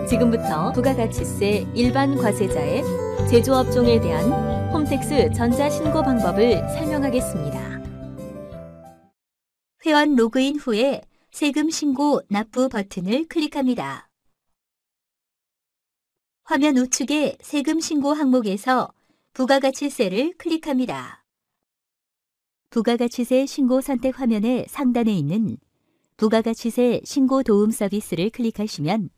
지금부터 부가가치세 일반 과세자의 제조업종에 대한 홈택스 전자신고 방법을 설명하겠습니다. 회원 로그인 후에 세금 신고 납부 버튼을 클릭합니다. 화면 우측의 세금 신고 항목에서 부가가치세를 클릭합니다. 부가가치세 신고 선택 화면의 상단에 있는 부가가치세 신고 도움 서비스를 클릭하시면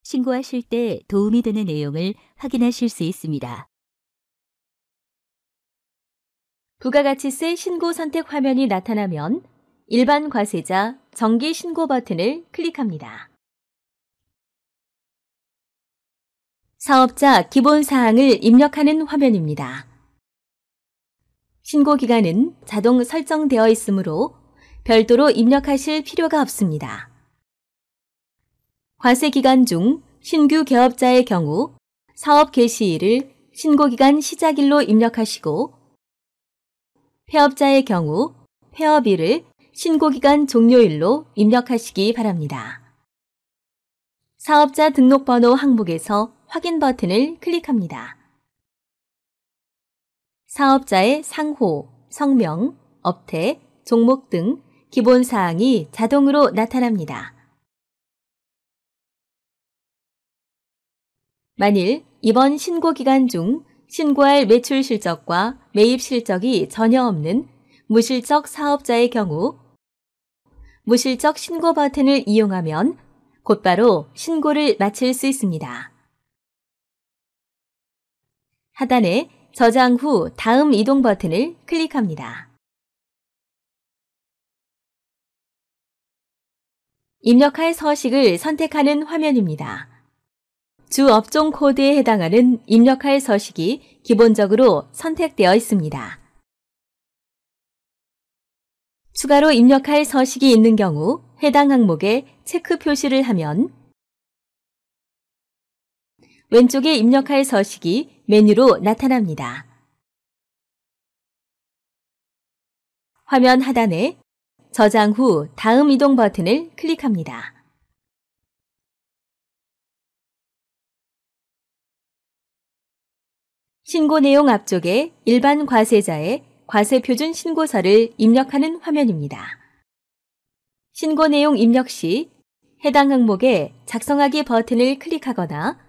신고하실 때 도움이 되는 내용을 확인하실 수 있습니다. 부가가치세 신고 선택 화면이 나타나면 일반 과세자 정기 신고 버튼을 클릭합니다. 사업자 기본 사항을 입력하는 화면입니다. 신고 기간은 자동 설정되어 있으므로 별도로 입력하실 필요가 없습니다. 과세 기간 중 신규 개업자의 경우 사업 개시일을 신고기간 시작일로 입력하시고 폐업자의 경우 폐업일을 신고기간 종료일로 입력하시기 바랍니다. 사업자 등록번호 항목에서 확인 버튼을 클릭합니다. 사업자의 상호, 성명, 업태, 종목 등 기본 사항이 자동으로 나타납니다. 만일 이번 신고 기간 중 신고할 매출 실적과 매입 실적이 전혀 없는 무실적 사업자의 경우 무실적 신고 버튼을 이용하면 곧바로 신고를 마칠 수 있습니다. 하단에 저장 후 다음 이동 버튼을 클릭합니다. 입력할 서식을 선택하는 화면입니다. 주 업종 코드에 해당하는 입력할 서식이 기본적으로 선택되어 있습니다. 추가로 입력할 서식이 있는 경우 해당 항목에 체크 표시를 하면 왼쪽에 입력할 서식이 메뉴로 나타납니다. 화면 하단에 저장 후 다음 이동 버튼을 클릭합니다. 신고 내용 앞쪽에 일반 과세자의 과세표준 신고서를 입력하는 화면입니다. 신고 내용 입력 시 해당 항목에 작성하기 버튼을 클릭하거나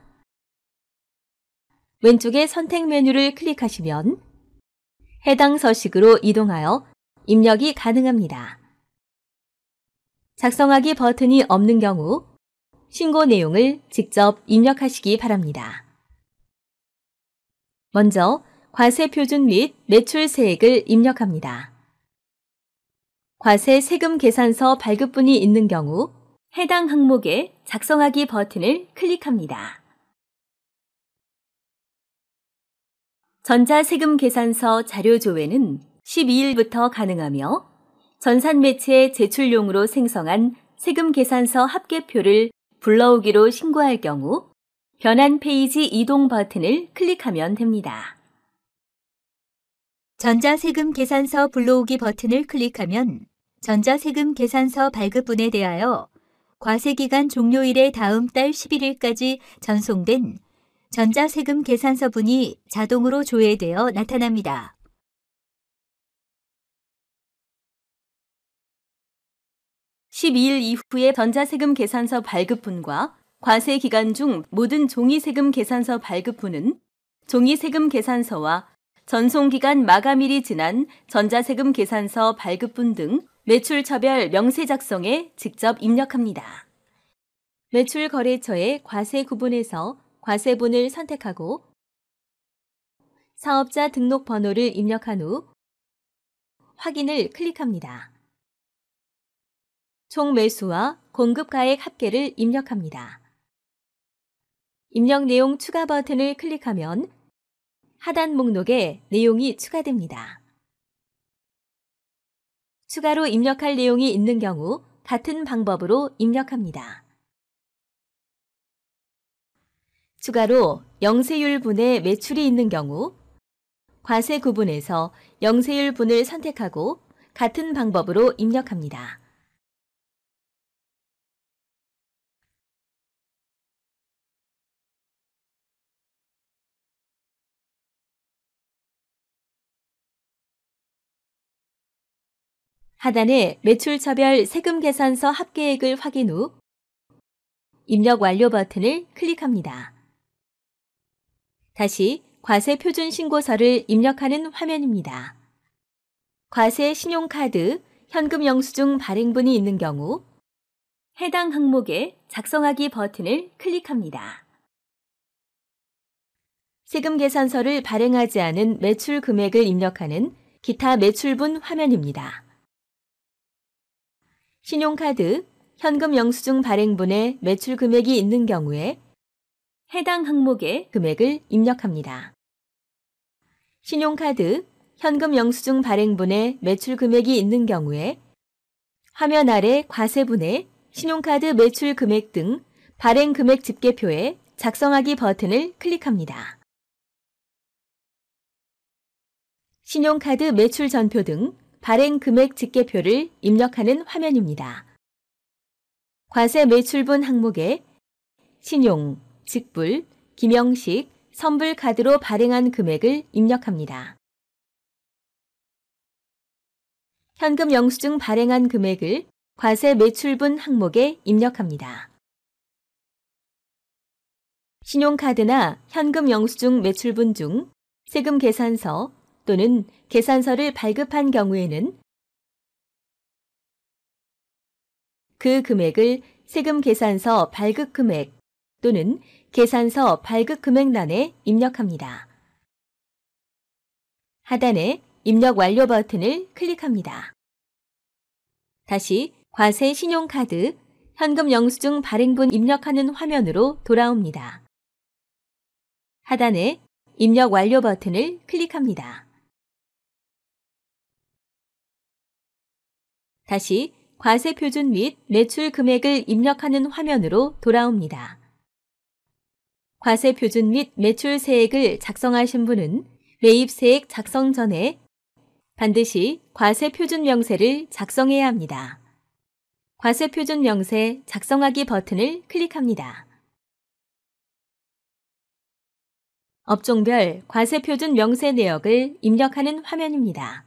왼쪽의 선택 메뉴를 클릭하시면 해당 서식으로 이동하여 입력이 가능합니다. 작성하기 버튼이 없는 경우 신고 내용을 직접 입력하시기 바랍니다. 먼저 과세 표준 및 매출 세액을 입력합니다. 과세 세금 계산서 발급분이 있는 경우 해당 항목에 작성하기 버튼을 클릭합니다. 전자세금 계산서 자료 조회는 12일부터 가능하며 전산매체 제출용으로 생성한 세금 계산서 합계표를 불러오기로 신고할 경우 변환 페이지 이동 버튼을 클릭하면 됩니다. 전자세금 계산서 불러오기 버튼을 클릭하면 전자세금 계산서 발급분에 대하여 과세기간 종료일의 다음 달 11일까지 전송된 전자세금 계산서분이 자동으로 조회되어 나타납니다. (12일) 이후의 전자세금 계산서 발급분과 과세 기간 중 모든 종이세금 계산서 발급분은 종이세금 계산서와 전송기간 마감일이 지난 전자세금 계산서 발급분 등 매출처별 명세 작성에 직접 입력합니다. 매출거래처의 과세 구분에서 과세분을 선택하고 사업자 등록번호를 입력한 후 확인을 클릭합니다. 총 매수와 공급가액 합계를 입력합니다. 입력 내용 추가 버튼을 클릭하면 하단 목록에 내용이 추가됩니다. 추가로 입력할 내용이 있는 경우 같은 방법으로 입력합니다. 추가로 영세율분의 매출이 있는 경우 과세 구분에서 영세율분을 선택하고 같은 방법으로 입력합니다. 하단의 매출처별 세금계산서 합계액을 확인 후 입력 완료 버튼을 클릭합니다. 다시 과세표준신고서를 입력하는 화면입니다. 과세 신용카드, 현금 영수증 발행분이 있는 경우 해당 항목에 작성하기 버튼을 클릭합니다. 세금계산서를 발행하지 않은 매출 금액을 입력하는 기타 매출분 화면입니다. 신용카드, 현금 영수증 발행분에 매출 금액이 있는 경우에 해당 항목의 금액을 입력합니다. 신용카드, 현금 영수증 발행분에 매출 금액이 있는 경우에 화면 아래 과세분에 신용카드 매출 금액 등 발행 금액 집계표에 작성하기 버튼을 클릭합니다. 신용카드 매출 전표 등 발행 금액 집계표를 입력하는 화면입니다. 과세 매출분 항목에 신용, 직불, 김영식, 선불카드로 발행한 금액을 입력합니다. 현금 영수증 발행한 금액을 과세 매출분 항목에 입력합니다. 신용카드나 현금 영수증 매출분 중 세금 계산서 또는 계산서를 발급한 경우에는 그 금액을 세금 계산서 발급 금액 또는 계산서 발급 금액란에 입력합니다. 하단에 입력 완료 버튼을 클릭합니다. 다시 과세 신용카드, 현금 영수증 발행분 입력하는 화면으로 돌아옵니다. 하단에 입력 완료 버튼을 클릭합니다. 다시 과세 표준 및 매출 금액을 입력하는 화면으로 돌아옵니다. 과세 표준 및 매출 세액을 작성하신 분은 매입 세액 작성 전에 반드시 과세 표준 명세를 작성해야 합니다. 과세 표준 명세 작성하기 버튼을 클릭합니다. 업종별 과세 표준 명세 내역을 입력하는 화면입니다.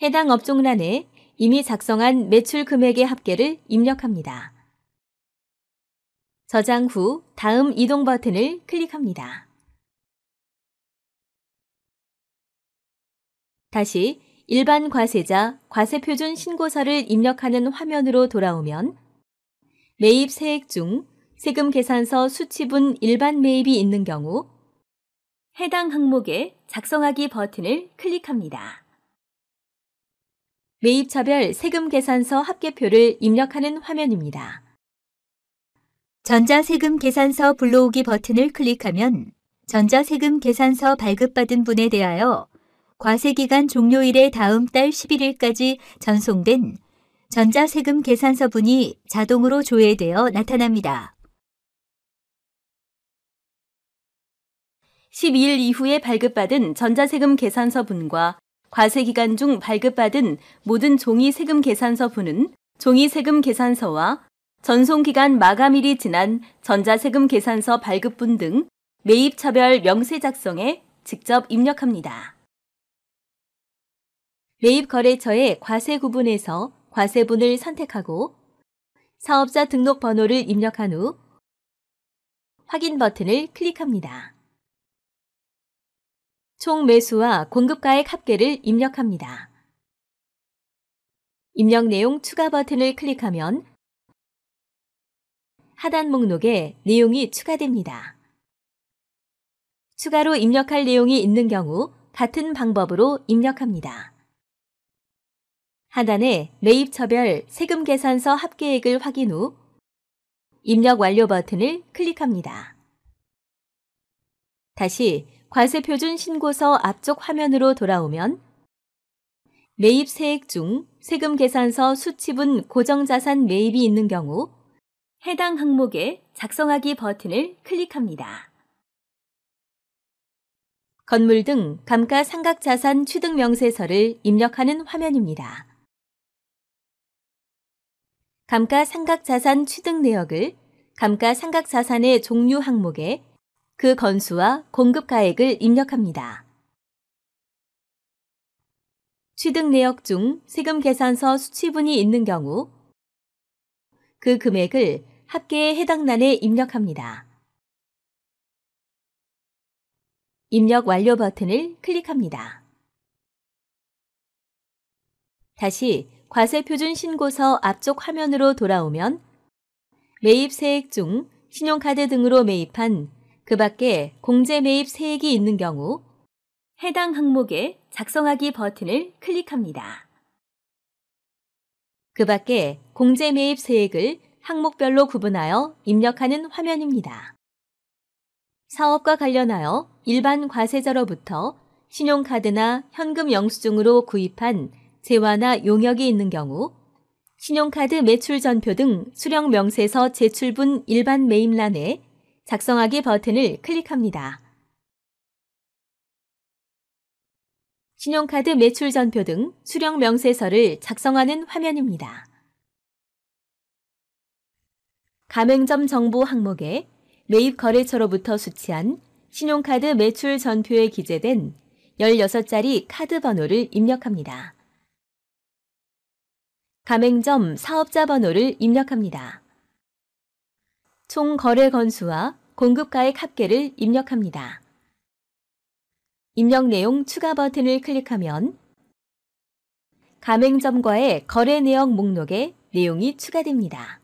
해당 업종란에 이미 작성한 매출 금액의 합계를 입력합니다. 저장 후 다음 이동 버튼을 클릭합니다. 다시 일반 과세자 과세표준 신고서를 입력하는 화면으로 돌아오면 매입 세액 중 세금 계산서 수치분 일반 매입이 있는 경우 해당 항목에 작성하기 버튼을 클릭합니다. 매입차별 세금 계산서 합계표를 입력하는 화면입니다. 전자세금 계산서 불러오기 버튼을 클릭하면 전자세금 계산서 발급받은 분에 대하여 과세기간 종료일의 다음 달 11일까지 전송된 전자세금 계산서분이 자동으로 조회되어 나타납니다. 12일 이후에 발급받은 전자세금 계산서분과 과세기간 중 발급받은 모든 종이세금 계산서분은 종이세금 계산서와 전송기간 마감일이 지난 전자세금 계산서 발급분 등 매입차별 명세 작성에 직접 입력합니다. 매입거래처의 과세 구분에서 과세분을 선택하고 사업자 등록 번호를 입력한 후 확인 버튼을 클릭합니다. 총 매수와 공급가액 합계를 입력합니다. 입력 내용 추가 버튼을 클릭하면 하단 목록에 내용이 추가됩니다. 추가로 입력할 내용이 있는 경우 같은 방법으로 입력합니다. 하단에 매입처별 세금계산서 합계액을 확인 후 입력 완료 버튼을 클릭합니다. 다시 과세표준 신고서 앞쪽 화면으로 돌아오면 매입 세액 중 세금계산서 수치분 고정자산 매입이 있는 경우 해당 항목에 작성하기 버튼을 클릭합니다. 건물 등 감가상각자산 취득명세서를 입력하는 화면입니다. 감가상각자산 취득 내역을 감가상각자산의 종류 항목에 그 건수와 공급가액을 입력합니다. 취득 내역 중 세금 계산서 수취분이 있는 경우 그 금액을 합계의 해당 란에 입력합니다. 입력 완료 버튼을 클릭합니다. 다시 과세표준 신고서 앞쪽 화면으로 돌아오면 매입 세액 중 신용카드 등으로 매입한 그 밖에 공제 매입 세액이 있는 경우 해당 항목에 작성하기 버튼을 클릭합니다. 그 밖에 공제 매입 세액을 항목별로 구분하여 입력하는 화면입니다. 사업과 관련하여 일반 과세자로부터 신용카드나 현금 영수증으로 구입한 재화나 용역이 있는 경우 신용카드 매출 전표 등 수령 명세서 제출분 일반 매입란에 작성하기 버튼을 클릭합니다. 신용카드 매출 전표 등 수령 명세서를 작성하는 화면입니다. 가맹점 정보 항목에 매입 거래처로부터 수취한 신용카드 매출 전표에 기재된 16자리 카드 번호를 입력합니다. 가맹점 사업자 번호를 입력합니다. 총 거래 건수와 공급가액 합계를 입력합니다. 입력 내용 추가 버튼을 클릭하면 가맹점과의 거래 내역 목록에 내용이 추가됩니다.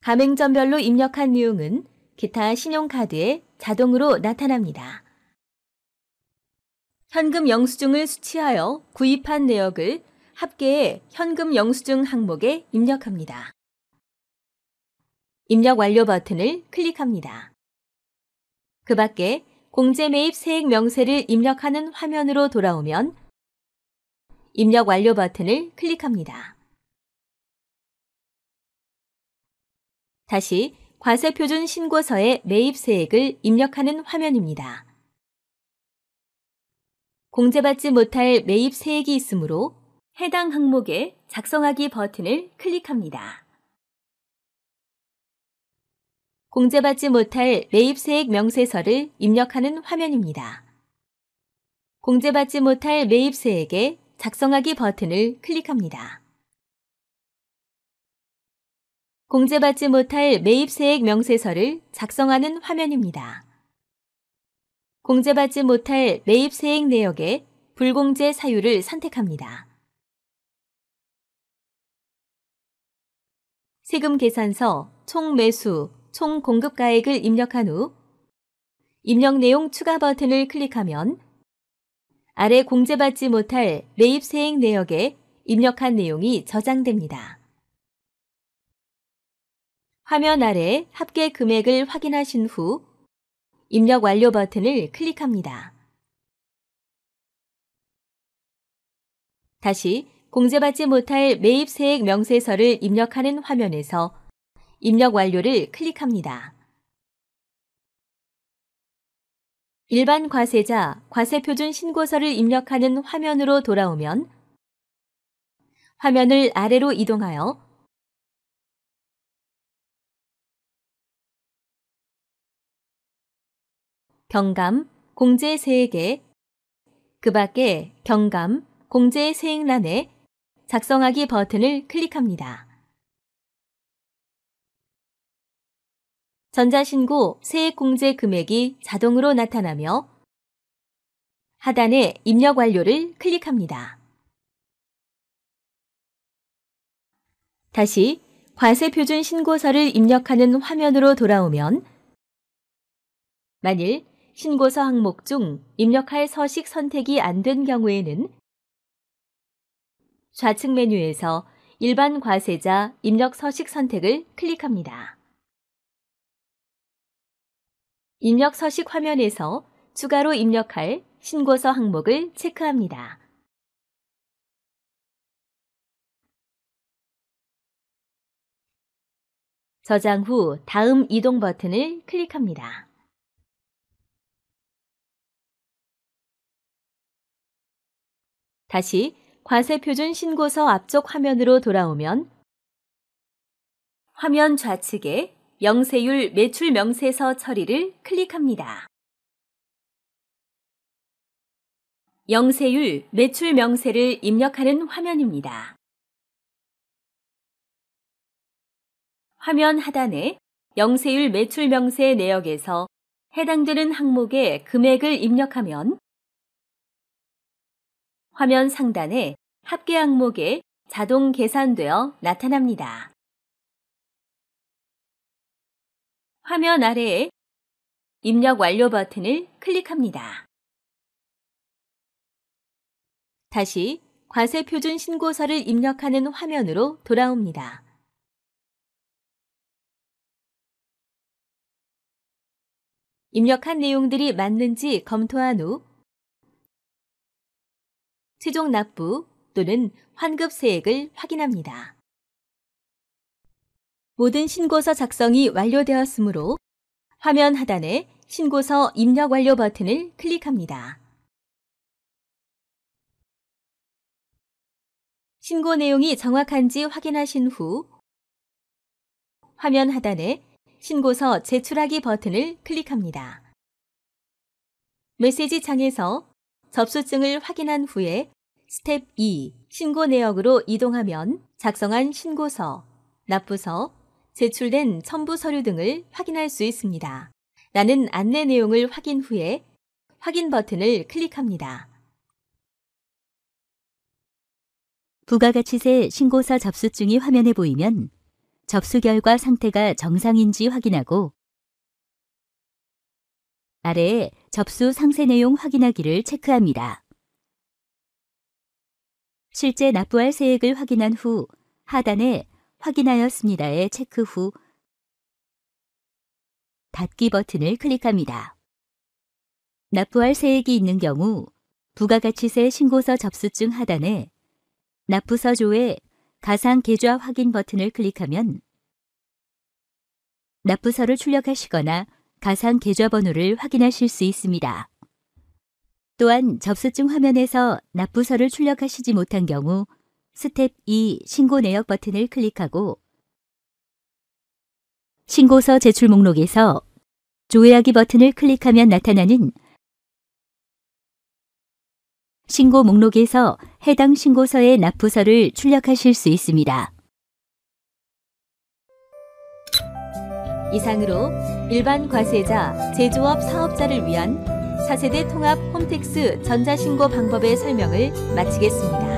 가맹점별로 입력한 내용은 기타 신용카드에 자동으로 나타납니다. 현금 영수증을 수취하여 구입한 내역을 합계의 현금 영수증 항목에 입력합니다. 입력 완료 버튼을 클릭합니다. 그 밖에 공제 매입 세액 명세를 입력하는 화면으로 돌아오면 입력 완료 버튼을 클릭합니다. 다시 과세표준 신고서에 매입 세액을 입력하는 화면입니다. 공제받지 못할 매입 세액이 있으므로 해당 항목에 작성하기 버튼을 클릭합니다. 공제받지 못할 매입 세액 명세서를 입력하는 화면입니다. 공제받지 못할 매입 세액에 작성하기 버튼을 클릭합니다. 공제받지 못할 매입 세액 명세서를 작성하는 화면입니다. 공제받지 못할 매입 세액 내역에 불공제 사유를 선택합니다. 세금 계산서, 총 매수, 총 공급가액을 입력한 후 입력 내용 추가 버튼을 클릭하면 아래 공제받지 못할 매입 세액 내역에 입력한 내용이 저장됩니다. 화면 아래 합계 금액을 확인하신 후 입력 완료 버튼을 클릭합니다. 다시 공제받지 못할 매입 세액 명세서를 입력하는 화면에서 입력 완료를 클릭합니다. 일반 과세자 과세표준 신고서를 입력하는 화면으로 돌아오면 화면을 아래로 이동하여 경감, 공제 세액에 그 밖에 경감, 공제 세액란에 작성하기 버튼을 클릭합니다. 전자신고 세액 공제 금액이 자동으로 나타나며 하단에 입력 완료를 클릭합니다. 다시 과세표준 신고서를 입력하는 화면으로 돌아오면 만일 신고서 항목 중 입력할 서식 선택이 안 된 경우에는 좌측 메뉴에서 일반 과세자 입력 서식 선택을 클릭합니다. 입력 서식 화면에서 추가로 입력할 신고서 항목을 체크합니다. 저장 후 다음 이동 버튼을 클릭합니다. 다시 과세표준 신고서 앞쪽 화면으로 돌아오면 화면 좌측에 명세율 매출 명세서 처리를 클릭합니다. 영세율 매출 명세를 입력하는 화면입니다. 화면 하단에 영세율 매출 명세 내역에서 해당되는 항목의 금액을 입력하면 화면 상단에 합계 항목에 자동 계산되어 나타납니다. 화면 아래에 입력 완료 버튼을 클릭합니다. 다시 과세표준 신고서를 입력하는 화면으로 돌아옵니다. 입력한 내용들이 맞는지 검토한 후 최종 납부 또는 환급 세액을 확인합니다. 모든 신고서 작성이 완료되었으므로 화면 하단에 신고서 입력 완료 버튼을 클릭합니다. 신고 내용이 정확한지 확인하신 후 화면 하단에 신고서 제출하기 버튼을 클릭합니다. 메시지 창에서 접수증을 확인한 후에 스텝 2 신고 내역으로 이동하면 작성한 신고서, 납부서, 제출된 첨부 서류 등을 확인할 수 있습니다. 나는 안내 내용을 확인 후에 확인 버튼을 클릭합니다. 부가가치세 신고서 접수증이 화면에 보이면 접수 결과 상태가 정상인지 확인하고 아래에 접수 상세 내용 확인하기를 체크합니다. 실제 납부할 세액을 확인한 후 하단에 확인하였습니다에 체크 후 닫기 버튼을 클릭합니다. 납부할 세액이 있는 경우 부가가치세 신고서 접수증 하단에 납부서조에 가상 계좌 확인 버튼을 클릭하면 납부서를 출력하시거나 가상 계좌 번호를 확인하실 수 있습니다. 또한 접수증 화면에서 납부서를 출력하시지 못한 경우 스텝 2 신고 내역 버튼을 클릭하고 신고서 제출 목록에서 조회하기 버튼을 클릭하면 나타나는 신고 목록에서 해당 신고서의 납부서를 출력하실 수 있습니다. 이상으로 일반 과세자, 제조업 사업자를 위한 차세대 통합 홈택스 전자신고 방법의 설명을 마치겠습니다.